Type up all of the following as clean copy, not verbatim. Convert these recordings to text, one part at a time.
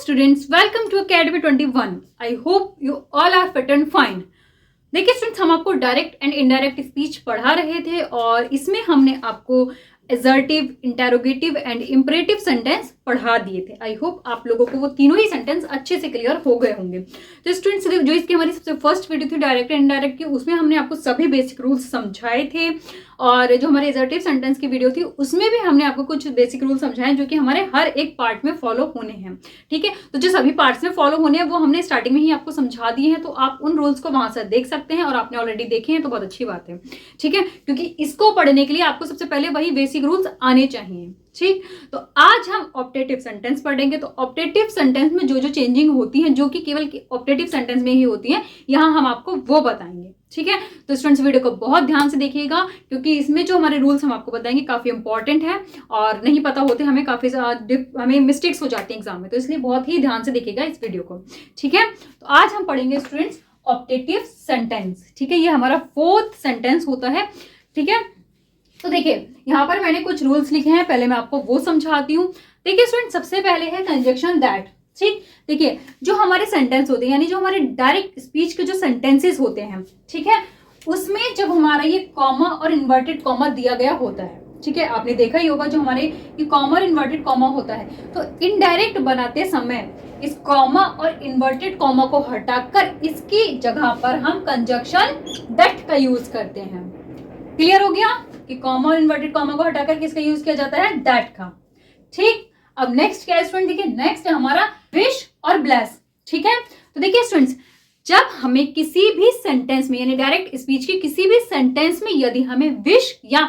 students, welcome to Academy 21. I hope you all are fit and fine. देखिए students, हम आपको direct and indirect speech पढ़ा रहे थे और इसमें हमने आपको assertive, interrogative and imperative sentence पढ़ा दिए थे। आई होप आप लोगों को वो तीनों ही सेंटेंस अच्छे से क्लियर हो गए होंगे। तो स्टूडेंट्स, जो इसकी हमारी सबसे फर्स्ट वीडियो थी डायरेक्ट एंड इनडायरेक्ट की, उसमें हमने आपको सभी बेसिक रूल्स समझाए थे और जो हमारे एजर्टिव सेंटेंस की वीडियो थी उसमें भी हमने आपको कुछ बेसिक रूल समझाए जो कि हमारे हर एक पार्ट में फॉलो होने हैं। ठीक है, तो जो सभी पार्ट्स में फॉलो होने हैं वो हमने स्टार्टिंग में ही आपको समझा दिए हैं, तो आप उन रूल्स को वहां से देख सकते हैं और आपने ऑलरेडी देखे हैं तो बहुत अच्छी बात है। ठीक है, क्योंकि इसको पढ़ने के लिए आपको सबसे पहले वही बेसिक रूल्स आने चाहिए। ठीक, तो आज हम ऑप्टेटिव सेंटेंस पढ़ेंगे। तो ऑप्टेटिव सेंटेंस में जो जो चेंजिंग होती है, जो कि केवल ऑप्टेटिव सेंटेंस में ही होती है, यहाँ हम आपको वो बताएंगे। ठीक है, तो स्टूडेंट्स वीडियो को बहुत ध्यान से देखिएगा क्योंकि इसमें जो हमारे रूल्स हम आपको बताएंगे काफी इंपॉर्टेंट है और नहीं पता होते हमें, काफी हमें मिस्टेक्स हो जाती हैं एग्जाम में, तो इसलिए बहुत ही ध्यान से देखिएगा इस वीडियो को। ठीक है, तो आज हम पढ़ेंगे स्टूडेंट्स ऑप्टेटिव सेंटेंस। ठीक है, ये हमारा फोर्थ सेंटेंस होता है। ठीक है, तो देखिए यहाँ पर मैंने कुछ रूल्स लिखे हैं, पहले मैं आपको वो समझाती हूँ। देखिए स्टूडेंट, सबसे पहले है कंजक्शन दैट। ठीक, देखिए जो हमारे सेंटेंस होते हैं यानी जो हमारे डायरेक्ट स्पीच के जो सेंटेंसेस होते हैं, ठीक है, उसमें जब हमारा ये कॉमा और इन्वर्टेड कॉमा दिया गया होता है, ठीक है, आपने देखा ही होगा जो हमारे ये कॉमा और इन्वर्टेड कॉमा होता है, तो इनडायरेक्ट बनाते समय इस कॉमा और इन्वर्टेड कॉमा को हटाकर इसकी जगह पर हम कंजक्शन दैट का यूज करते हैं। क्लियर हो गया कि कॉमा और इन्वर्टेड कॉमा को हटाकर किसका यूज किया जाता है? दैट का। ठीक, अब नेक्स्ट क्या है स्टूडेंट? देखिए नेक्स्ट है हमारा विश और ब्लेस। ठीक है, तो देखिए स्टूडेंट्स, जब हमें किसी भी सेंटेंस में यानी डायरेक्ट स्पीच की किसी भी सेंटेंस में यदि हमें विश या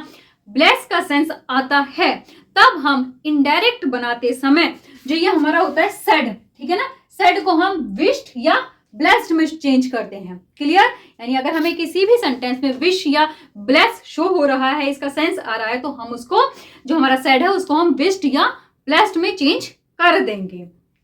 ब्लेस का सेंस आता है, तब हम इनडायरेक्ट बनाते समय जो ये हमारा होता है सेड, ठीक है ना, सेड को हम विश्ड या ब्लेस्ड में चेंज करते हैं। क्लियर? यानी अगर हमें किसी भी सेंटेंस में विश या ब्लेस शो हो रहा है, इसका सेंस आ रहा है, तो हम उसको जो हमारा सेड है उसको हम विश्ड या ब्लेस्ड में चेंज कर देंगे।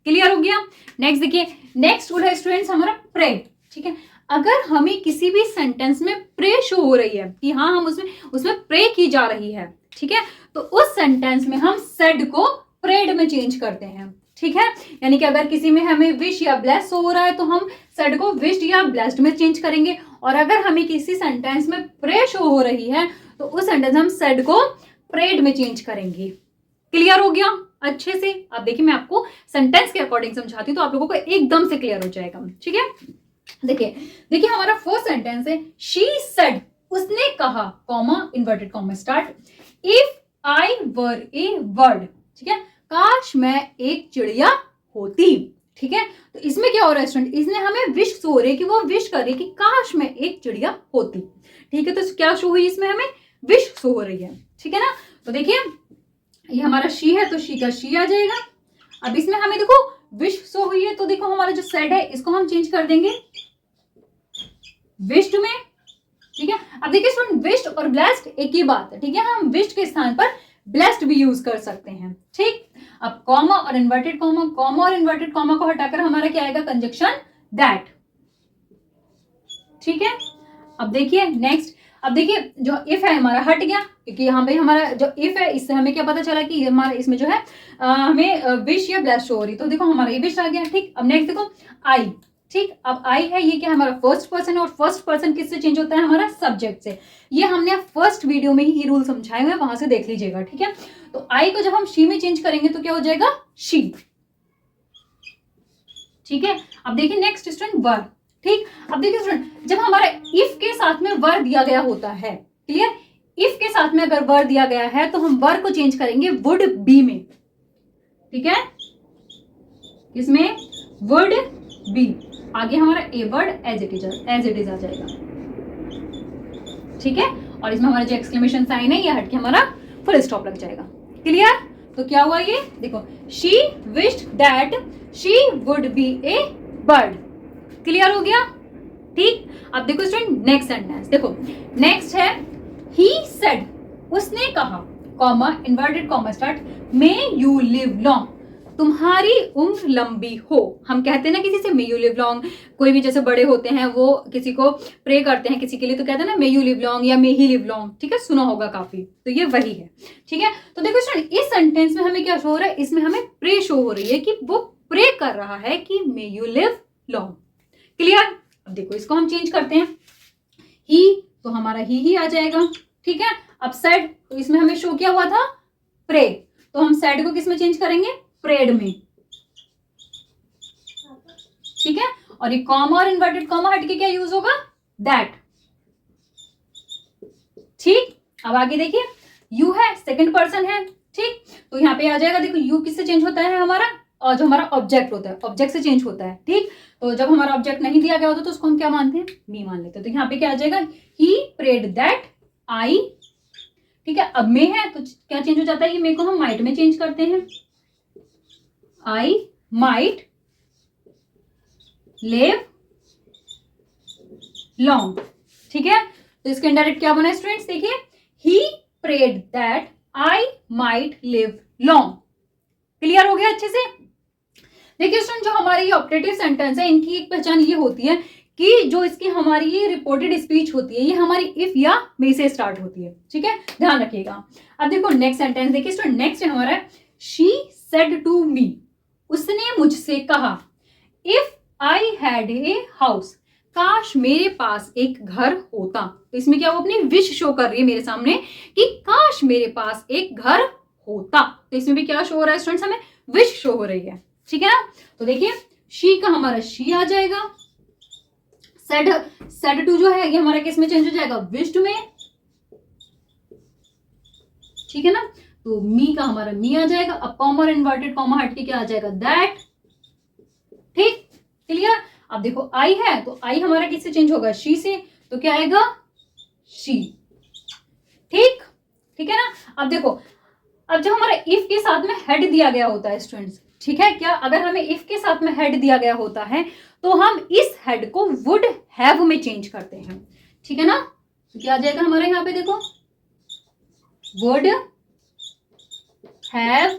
क्लियर हो गया? नेक्स्ट देखिए, नेक्स्ट रूल है स्टूडेंट्स हमारा प्रे। ठीक है, अगर हमें किसी भी सेंटेंस में प्रे शो हो रही है कि हाँ हम उसमें प्रे की जा रही है, ठीक है, तो उस सेंटेंस में हम सेड को प्रेड में चेंज करते हैं। ठीक है, यानी कि अगर किसी में हमें विश या ब्लेस हो रहा है तो हम सेड को विश्ड या ब्लेस्ड में चेंज करेंगे, और अगर हमें किसी सेंटेंस में प्रे शो हो रही है तो उस सेंटेंस में हम सेड को प्रेड में चेंज करेंगे। क्लियर हो गया अच्छे से? अब देखिए मैं आपको सेंटेंस के अकॉर्डिंग समझाती हूँ तो आप लोगों को एकदम से क्लियर हो जाएगा। ठीक है, देखिए हमारा फर्स्ट सेंटेंस है शी सेड, उसने कहा, comma inverted comma start, if I were A bird. ठीक है, काश मैं एक चिड़िया होती। ठीक है, तो इसमें क्या हो रहा है स्टूडेंट? इसने हमें विश शो हो रही है कि वो विश कर रही है कि काश मैं एक चिड़िया होती। ठीक है, तो क्या शो हुई? इसमें हमें विश शो हो रही है। ठीक है ना, तो देखिए ये हमारा शी है तो शी का शी आ जाएगा। अब इसमें हमें देखो विश शो हुई है, तो देखो हमारा जो सेड है इसको हम चेंज कर देंगे विश्ड में। ठीक है, अब देखिए स्टूडेंट, विश्ड और ब्लेस्ड एक ही बात है। ठीक है, हम विश्ड के स्थान पर ब्लेस्ड भी यूज कर सकते हैं। ठीक, अब कॉमा और इन्वर्टेड कॉमा, कॉमा और इन्वर्टेड कॉमा को हटाकर हमारा क्या आएगा? Conjunction that. ठीक है, अब देखिए नेक्स्ट, अब देखिए जो इफ है हमारा हट गया क्योंकि यहाँ पे हमारा जो इफ है इससे हमें क्या पता चला कि हमारा इसमें जो है हमें विश या ब्लेस्ड हो रही, तो देखो हमारा ये विश आ गया। ठीक, अब नेक्स्ट देखो आई। ठीक, अब आई है, ये क्या हमारा फर्स्ट पर्सन है और फर्स्ट पर्सन किससे चेंज होता है? हमारा सब्जेक्ट से। ये हमने फर्स्ट वीडियो में ही रूल समझाए हुए, वहां से देख लीजिएगा। ठीक है, तो आई को जब हम शी में चेंज करेंगे तो क्या हो जाएगा? शी। ठीक है, अब देखिए नेक्स्ट स्टूडेंट वर। ठीक, अब देखिए स्टूडेंट, जब हमारा इफ के साथ में वर दिया गया होता है, क्लियर, इफ के साथ में अगर वर दिया गया है तो हम वर को चेंज करेंगे वुड बी में। ठीक है, इसमें वुड बी, आगे हमारा a word as it is आ जाएगा। ठीक है, और इसमें हमारा जो एक्सक्लेमेशन साइन है ये हट के हमारा फुल स्टॉप लग जाएगा। क्लियर? तो क्या हुआ? ये देखो, she wished that she would be A bird. Clear हो गया? ठीक, अब देखो स्टूडेंट नेक्स्ट सेंटेंस देखो, नेक्स्ट है ही सेड, उसने कहा, comma inverted comma start, may you live long, तुम्हारी उम्र लंबी हो। हम कहते हैं ना किसी से मे यू लिव लॉन्ग, कोई भी जैसे बड़े होते हैं वो किसी को प्रे करते हैं किसी के लिए तो कहते हैं ना मे यू लिव लॉन्ग या मे ही लिव लॉन्ग। ठीक है, सुना होगा काफी, तो ये वही है। ठीक है, तो देखो स्टूडेंट इस सेंटेंस में हमें क्या शो हो रहा है? इसमें हमें प्रे शो हो रही है कि वो प्रे कर रहा है कि may you live long. Clear? अब देखो इसको हम चेंज करते हैं, ही तो हमारा ही आ जाएगा, ठीक है। अब सेड, तो इसमें हमें शो किया हुआ था प्रे, तो हम सेड को किस में चेंज करेंगे? प्रेड में, ठीक है। और ये कॉमा और इन्वर्टेड कॉमा हट के क्या यूज होगा? दैट, ठीक। अब आगे देखिए, यू है, सेकंड पर्सन है, ठीक। तो यहाँ पे आ जाएगा, देखो यू किससे चेंज होता है हमारा, और जो हमारा ऑब्जेक्ट होता है ऑब्जेक्ट से चेंज होता है, ठीक। तो जब हमारा ऑब्जेक्ट नहीं दिया गया होता तो उसको हम क्या मानते हैं? मी मान लेते हैं। तो यहाँ पे क्या आ जाएगा? ही प्रेड दैट आई, ठीक है। अब मे है तो क्या चेंज हो जाता है? ये मे को हम माइट में चेंज करते हैं, आई माइट लिव लॉन्ग, ठीक है। तो इसके इनडायरेक्ट क्या बना है स्टूडेंट्स? देखिए, he prayed that I might live long. Clear हो गया अच्छे से? देखिए स्टूडेंट, जो हमारे ये ऑपरेटिव सेंटेंस है, इनकी एक पहचान ये होती है कि जो इसकी हमारी ये रिपोर्टेड स्पीच होती है, ये हमारी इफ या मे से स्टार्ट होती है, ठीक है, ध्यान रखिएगा। अब देखो नेक्स्ट सेंटेंस देखिए स्टूडेंट, नेक्स्ट है हमारा शी सेड टू मी, उसने मुझसे कहा, if I had a house, काश मेरे पास एक घर होता। तो इसमें क्या वो अपनी विश शो कर रही है मेरे सामने कि काश मेरे पास एक घर होता। तो इसमें भी क्या शो हो रहा है स्टूडेंट्स? हमें विश शो हो रही है, ठीक है ना। तो देखिए शी का हमारा शी आ जाएगा, सेड टू जो है ये हमारा किस में चेंज हो जाएगा? विश्ड में, ठीक है ना। तो मी का हमारा मी आ जाएगा। अब कॉमा और इन्वर्टेड कॉमा हट के क्या आ जाएगा? दैट, ठीक। क्लियर? अब देखो आई है तो आई हमारा किससे चेंज होगा? शी से, तो क्या आएगा? शी, ठीक, ठीक है ना। अब देखो, अब जब हमारा इफ के साथ में हेड दिया गया होता है स्टूडेंट्स, ठीक है, क्या अगर हमें इफ के साथ में हेड दिया गया होता है तो हम इस हेड को वुड हैव में चेंज करते हैं, ठीक है ना। तो क्या आ जाएगा हमारा यहाँ पे? देखो वुड हैव,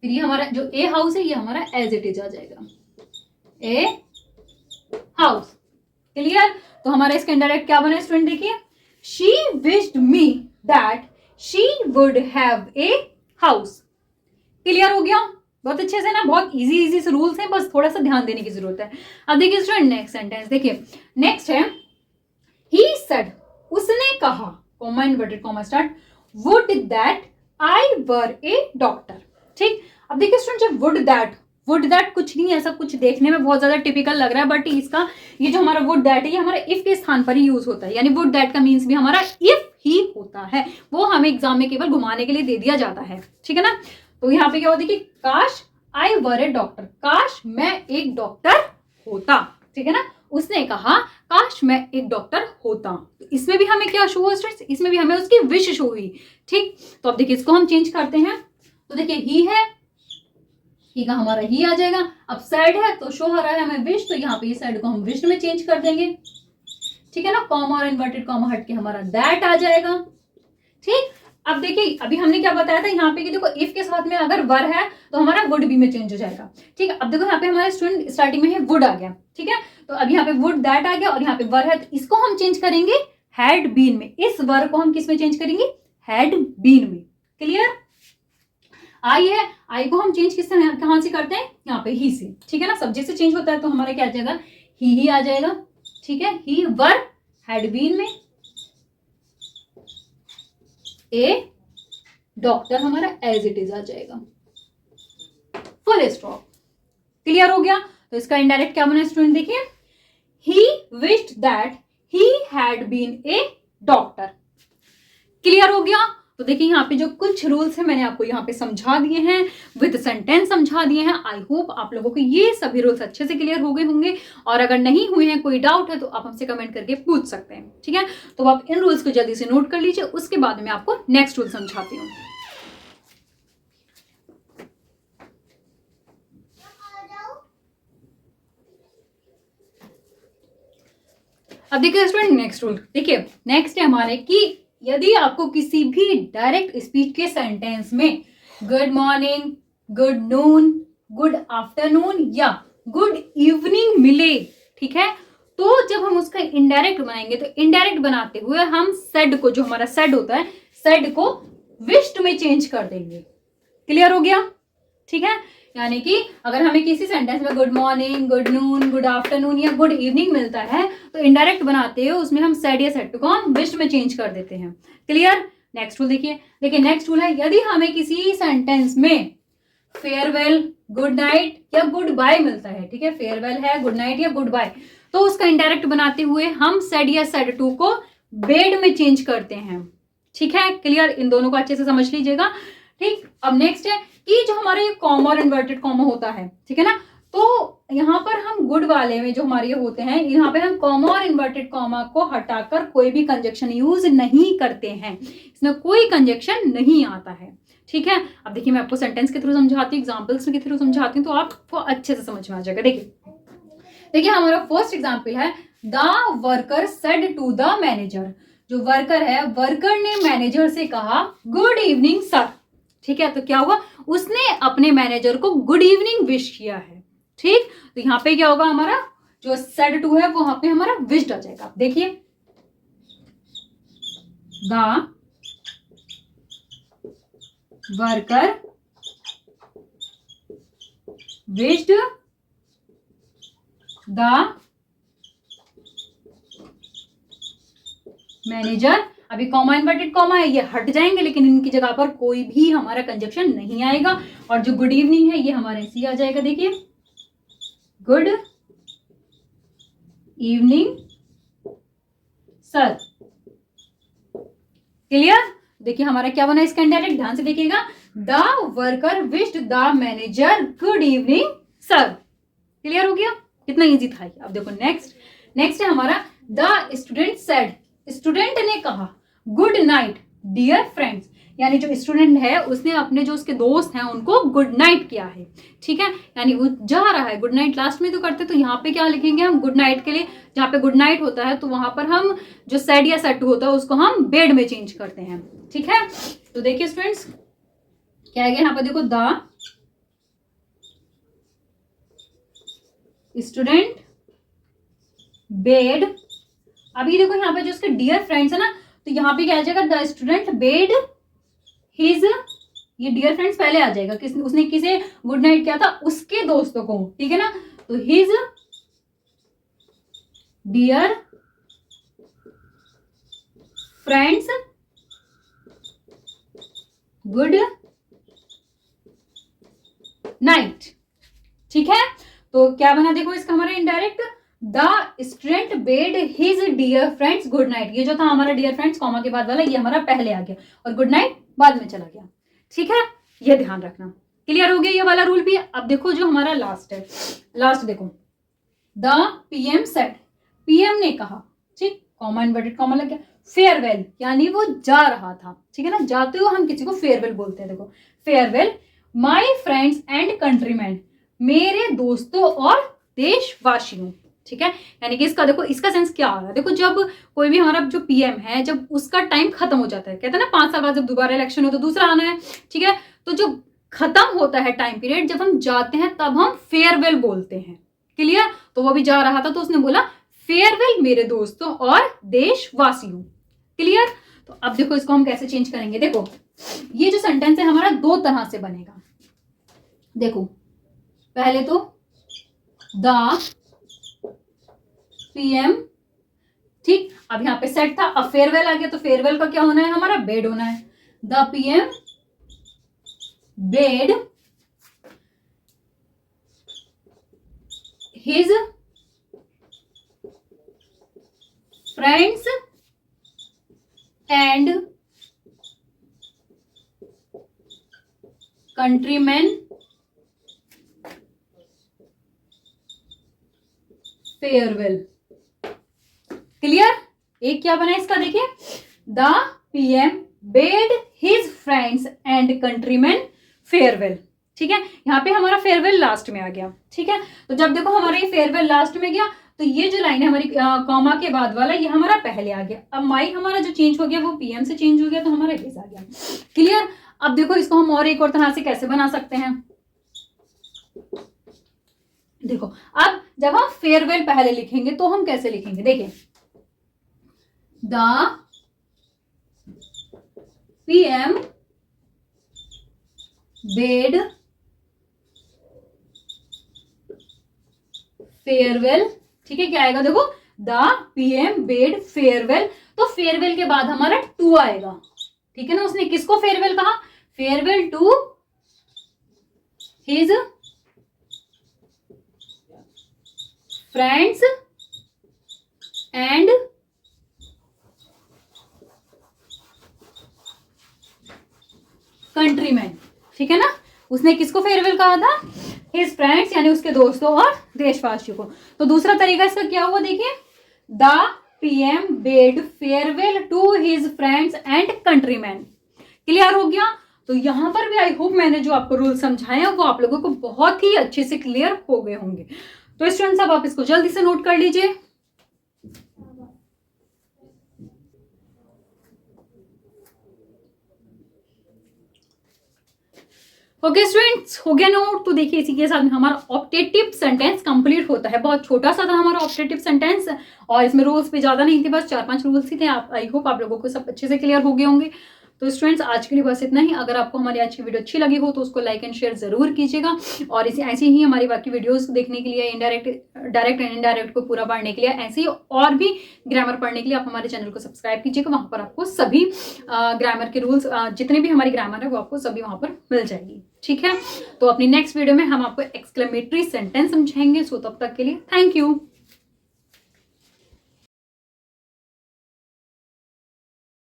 फिर ये हमारा जो ए हाउस है ये हमारा एज इट इज आ जाएगा, ए हाउस। क्लियर? तो हमारा इसका इनडायरेक्ट क्या बना स्टूडेंट? देखिए, she wished me that she would have a house. Clear हो गया? बहुत अच्छे से ना, बहुत इजी इजी से रूल्स हैं, बस थोड़ा सा ध्यान देने की जरूरत है। अब देखिए स्टूडेंट नेक्स्ट सेंटेंस देखिए, नेक्स्ट है ही सेड, उसने कहा, comma inverted comma start, would that I were A doctor, ठीक। अब देखिए स्टूडेंट, जब वुड दैट कुछ नहीं, ऐसा कुछ देखने में बहुत ज्यादा टिपिकल लग रहा है, बट इसका ये जो हमारा वुड दैट है ये हमारा इफ के स्थान पर ही यूज होता है, यानी वुड दैट का मीन्स भी हमारा इफ ही होता है, वो हमें एग्जाम में केवल घुमाने के लिए दे दिया जाता है, ठीक है ना। तो यहाँ पे क्या होता है कि काश आई वर ए डॉक्टर, काश मैं एक डॉक्टर होता, ठीक है ना। उसने कहा काश मैं एक डॉक्टर होता, तो इसमें भी हमें क्या शो हुआ स्टूडेंट्स? इसमें भी हमें उसकी विश शो हुई, ठीक। तो अब देखिए इसको हम चेंज करते हैं, तो देखिए ही है, ही का हमारा ही आ जाएगा। अब सैड है तो शो हो रहा है हमें विश, तो यहाँ पे ये सैड को हम विश में चेंज कर देंगे, ठीक है ना। कॉमा और इन्वर्टेड कॉमा हट के हमारा दैट आ जाएगा, ठीक। अब देखिए अभी हमने क्या बताया था यहाँ पे कि देखो इफ के साथ में अगर वर है तो हमारा वुड बी में चेंज हो जाएगा, ठीक है। अब देखो यहाँ पे हमारे स्टूडेंट स्टार्टिंग में है वुड आ गया, ठीक है। तो अब यहाँ पे वुड दैट आ गया और यहाँ पे वर है, तो इसको हम चेंज करेंगे हैड बीन में। इस वर को हम किस में चेंज करेंगे? हैड बीन में। क्लियर? आई है, आई को हम चेंज किस तरह कहां से करते हैं? यहाँ पे ही से, ठीक है ना। सब्जेक्ट से चेंज होता है तो हमारा क्या आ जाएगा? ही आ जाएगा, ठीक है। ही वर हैड बीन में ए डॉक्टर हमारा एज इट इज आ जाएगा, फुल स्टॉप। क्लियर हो गया? तो इसका इनडायरेक्ट क्या बना स्टूडेंट? देखिए, he wished that he had been a doctor. Clear हो गया? तो देखिए यहाँ पे जो कुछ रूल्स हैं मैंने आपको यहाँ पे समझा दिए हैं, विद सेंटेंस समझा दिए हैं। आई होप आप लोगों को ये सभी रूल्स अच्छे से क्लियर हो गए होंगे, और अगर नहीं हुए हैं, कोई डाउट है तो आप हमसे कमेंट करके पूछ सकते हैं, ठीक है। तो आप इन रूल्स को जल्दी से नोट कर लीजिए, उसके बाद मैं आपको नेक्स्ट रूल समझाती हूँ। अब देखिए स्टूडेंट नेक्स्ट रूल, देखिए नेक्स्ट है हमारे कि यदि आपको किसी भी डायरेक्ट स्पीच के सेंटेंस में good morning, good noon, good afternoon या गुड इवनिंग मिले, ठीक है, तो जब हम उसका इनडायरेक्ट बनाएंगे तो इनडायरेक्ट बनाते हुए हम सेड को, जो हमारा सेड होता है, सेड को विश्ड में चेंज कर देंगे। क्लियर हो गया? ठीक है, यानी कि अगर हमें किसी सेंटेंस में good morning, good noon, good afternoon या गुड इवनिंग मिलता है तो इनडायरेक्ट बनाते हुए उसमें हम सेड या सेड टू को हम विश्ड में चेंज कर देते हैं। क्लियर। नेक्स्ट रूल देखिए, नेक्स्ट रूल है, यदि हमें किसी सेंटेंस में फेयरवेल, गुड नाइट या गुड बाय मिलता है, ठीक है, फेयरवेल है, गुड नाइट या गुड बाय, तो उसका इनडायरेक्ट बनाते हुए हम सेड या सेड टू को बेड में चेंज करते हैं। ठीक है, क्लियर। इन दोनों को अच्छे से समझ लीजिएगा। ठीक, अब नेक्स्ट है कि जो हमारे ये कॉमा और इन्वर्टेड कॉमा होता है, ठीक है ना, तो यहाँ पर हम गुड वाले में जो हमारे ये होते हैं, यहाँ पे हम कॉमा और इन्वर्टेड कॉमा को हटाकर कोई भी कंजक्शन यूज नहीं करते हैं, इसमें कोई कंजक्शन नहीं आता है। ठीक है, अब देखिए मैं आपको सेंटेंस के थ्रू समझाती हूँ, एग्जाम्पल्स के थ्रू समझाती हूँ, तो आपको अच्छे से समझ में आ जाएगा। देखिए हमारा फर्स्ट एग्जाम्पल है, the worker said to the manager. जो वर्कर है, वर्कर ने मैनेजर से कहा गुड इवनिंग सर। ठीक है, तो क्या हुआ, उसने अपने मैनेजर को गुड इवनिंग विश किया है। ठीक, तो यहाँ पे क्या होगा, हमारा जो सेड टू है वो वहां पे हमारा विश्ड आ जाएगा। देखिए, the worker wished the manager. अभी कॉमा इन्वर्टेड कॉमा है, ये हट जाएंगे, लेकिन इनकी जगह पर कोई भी हमारा कंजक्शन नहीं आएगा। और जो गुड इवनिंग है ये हमारे सी आ जाएगा। देखिए, गुड इवनिंग सर। क्लियर। देखिए हमारा क्या बना इसका इनडायरेक्ट, ध्यान से देखिएगा, the worker wished the manager good evening sir. Clear हो गया, कितना इजी था। अब देखो नेक्स्ट है हमारा, द स्टूडेंट सेड। स्टूडेंट ने कहा गुड नाइट डियर फ्रेंड्स, यानी जो स्टूडेंट है उसने अपने जो उसके दोस्त हैं उनको गुड नाइट किया है। ठीक है, यानी वो जा रहा है, गुड नाइट लास्ट में तो करते, तो यहाँ पे क्या लिखेंगे हम, गुड नाइट के लिए जहाँ पे गुड नाइट होता है तो वहां पर हम जो सेड या सेड टू होता है उसको हम बेड में चेंज करते हैं। ठीक है, तो देखिए स्टूडेंट्स क्या है यहाँ पर, देखो द स्टूडेंट बेड। अभी देखो यहाँ पे जो उसके डियर फ्रेंड्स है ना, तो यहाँ पे क्या आ जाएगा, द स्टूडेंट बेड हिज, ये डियर फ्रेंड्स पहले आ जाएगा, उसने किसे गुड नाइट किया था, उसके दोस्तों को। ठीक है ना, तो his dear friends good night. ठीक है, तो क्या बना देखो इसका हमारा indirect, the student bade his dear friends good night. ये जो था हमारा डियर फ्रेंड्स कॉमा के बाद वाला, ये हमारा पहले आ गया और गुड नाइट बाद में चला गया। ठीक है, ये ध्यान रखना। क्लियर हो गया ये वाला रूल भी। अब देखो जो हमारा लास्ट है, लास्ट देखो, द पीएम सेड। पीएम ने कहा, ठीक, कॉमा इन्वर्टेड कॉमा लग गया, फेयरवेल, यानी वो जा रहा था। ठीक है ना, जाते हुए हम किसी को फेयरवेल बोलते हैं। देखो, farewell my friends and countryman, मेरे दोस्तों और देशवासियों। ठीक है, यानी कि इसका देखो, इसका सेंस क्या आ रहा है, देखो जब कोई भी हमारा जो पीएम है, जब उसका टाइम खत्म हो जाता है, कहते हैं ना 5 साल बाद जब दोबारा इलेक्शन हो तो दूसरा आना है। ठीक है, तो जो खत्म होता है टाइम पीरियड, जब हम जाते हैं तब हम फेयरवेल बोलते हैं। क्लियर, तो वो भी जा रहा था तो उसने बोला फेयरवेल मेरे दोस्तों और देशवासियों। क्लियर, तो अब देखो इसको हम कैसे चेंज करेंगे। देखो ये जो सेंटेंस है हमारा 2 तरह से बनेगा। देखो पहले तो द पीएम, ठीक, अब यहां पे सेट था, अब फेयरवेल आ गया, तो फेयरवेल का क्या होना है, हमारा बेड होना है। The PM bed his friends and countryman farewell. Clear, एक क्या बना इसका, देखिए, the PM bed his friends and countryman farewell. ठीक है, यहाँ पे हमारा फेयरवेल लास्ट में आ गया। ठीक है, तो जब देखो हमारा ये फेयरवेल लास्ट में गया, तो ये जो लाइन है हमारी कॉमा के बाद वाला, ये हमारा पहले आ गया। अब माई हमारा जो चेंज हो गया वो पीएम से चेंज हो गया, तो हमारा हिज आ गया। क्लियर, अब देखो इसको हम और एक और तरह से कैसे बना सकते हैं। देखो अब जब हम फेयरवेल पहले लिखेंगे तो हम कैसे लिखेंगे, देखिए, द पीएम बेड फेयरवेल, ठीक है, क्या आएगा देखो, द पीएम बेड फेयरवेल, तो फेयरवेल के बाद हमारा टू आएगा, ठीक है ना। उसने किसको फेयरवेल कहा, farewell to his friends and countryman, ठीक है ना। उसने किसको फेयरवेल कहा था, हिज फ्रेंड्स यानी उसके दोस्तों और देशवासियों को। तो दूसरा तरीका इसका क्या हुआ देखिए, the PM bade farewell to his friends and countryman. Clear हो गया। तो यहां पर भी आई होप मैंने जो आपको रूल समझाया वो आप लोगों को बहुत ही अच्छे से क्लियर हो गए होंगे। तो स्टूडेंट्स अब आप इसको जल्दी से नोट कर लीजिए। ओके स्टूडेंट्स, हो गया नोट। तो देखिए इसी के साथ में हमारा ऑप्टेटिव सेंटेंस कंप्लीट होता है। बहुत छोटा सा था हमारा ऑप्टेटिव सेंटेंस और इसमें रूल्स भी ज्यादा नहीं थे, बस 4-5 रूल्स ही थे। आप आई होप आप लोगों को सब अच्छे से क्लियर हो गए होंगे। तो स्टूडेंट्स आज के लिए बस इतना ही। अगर आपको हमारी आज की वीडियो अच्छी लगी हो तो उसको लाइक एंड शेयर जरूर कीजिएगा और इसे ऐसे ही हमारी बाकी वीडियोस देखने के लिए, डायरेक्ट एंड इनडायरेक्ट को पूरा पढ़ने के लिए, ऐसे ही और भी ग्रामर पढ़ने के लिए आप हमारे चैनल को सब्सक्राइब कीजिएगा। वहां पर आपको सभी ग्रामर के रूल्स, जितने भी हमारी ग्रामर है वो आपको सभी वहां पर मिल जाएगी, ठीक है। तो अपनी नेक्स्ट वीडियो में हम आपको एक्सक्लेमेटरी सेंटेंस समझाएंगे। सो तब तक के लिए थैंक यू।